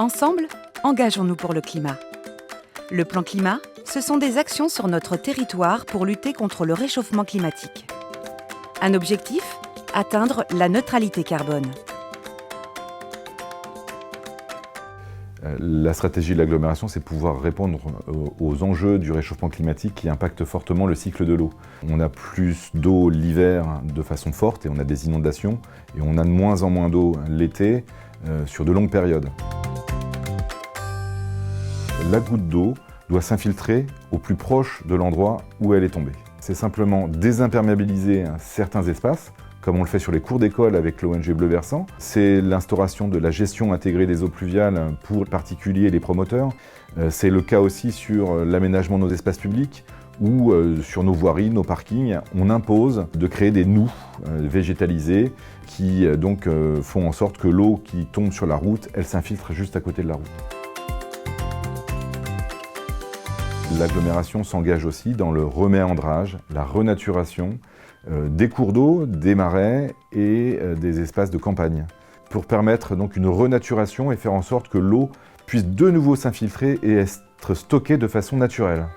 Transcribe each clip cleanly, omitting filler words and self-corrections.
Ensemble, engageons-nous pour le climat. Le plan climat, ce sont des actions sur notre territoire pour lutter contre le réchauffement climatique. Un objectif ? Atteindre la neutralité carbone. La stratégie de l'agglomération, c'est pouvoir répondre aux enjeux du réchauffement climatique qui impactent fortement le cycle de l'eau. On a plus d'eau l'hiver de façon forte et on a des inondations, et on a de moins en moins d'eau l'été sur de longues périodes. La goutte d'eau doit s'infiltrer au plus proche de l'endroit où elle est tombée. C'est simplement désimperméabiliser certains espaces, comme on le fait sur les cours d'école avec l'ONG Bleu Versant. C'est l'instauration de la gestion intégrée des eaux pluviales pour les particuliers et les promoteurs. C'est le cas aussi sur l'aménagement de nos espaces publics ou sur nos voiries, nos parkings. On impose de créer des noues végétalisées qui donc font en sorte que l'eau qui tombe sur la route, elle s'infiltre juste à côté de la route. L'agglomération s'engage aussi dans le reméandrage, la renaturation des cours d'eau, des marais et des espaces de campagne, pour permettre donc une renaturation et faire en sorte que l'eau puisse de nouveau s'infiltrer et être stockée de façon naturelle.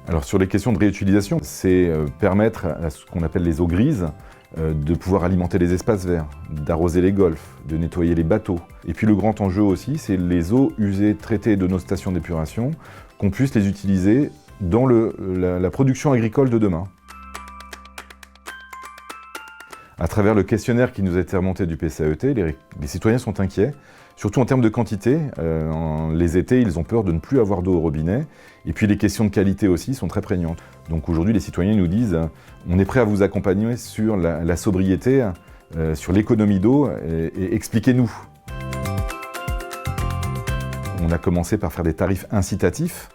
Alors sur les questions de réutilisation, c'est permettre à ce qu'on appelle les eaux grises de pouvoir alimenter les espaces verts, d'arroser les golfs, de nettoyer les bateaux. Et puis le grand enjeu aussi, c'est les eaux usées traitées de nos stations d'épuration, qu'on puisse les utiliser dans la production agricole de demain. À travers le questionnaire qui nous a été remonté du PCAET, les citoyens sont inquiets, surtout en termes de quantité. Les étés, ils ont peur de ne plus avoir d'eau au robinet. Et puis les questions de qualité aussi sont très prégnantes. Donc aujourd'hui, les citoyens nous disent « on est prêt à vous accompagner sur la sobriété, sur l'économie d'eau, et expliquez-nous ». On a commencé par faire des tarifs incitatifs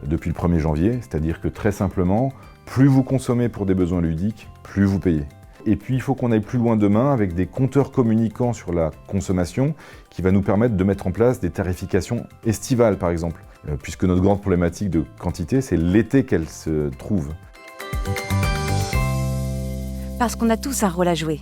depuis le 1er janvier, c'est-à-dire que très simplement, plus vous consommez pour des besoins ludiques, plus vous payez. Et puis il faut qu'on aille plus loin demain avec des compteurs communicants sur la consommation qui va nous permettre de mettre en place des tarifications estivales par exemple, puisque notre grande problématique de quantité, c'est l'été qu'elle se trouve. Parce qu'on a tous un rôle à jouer.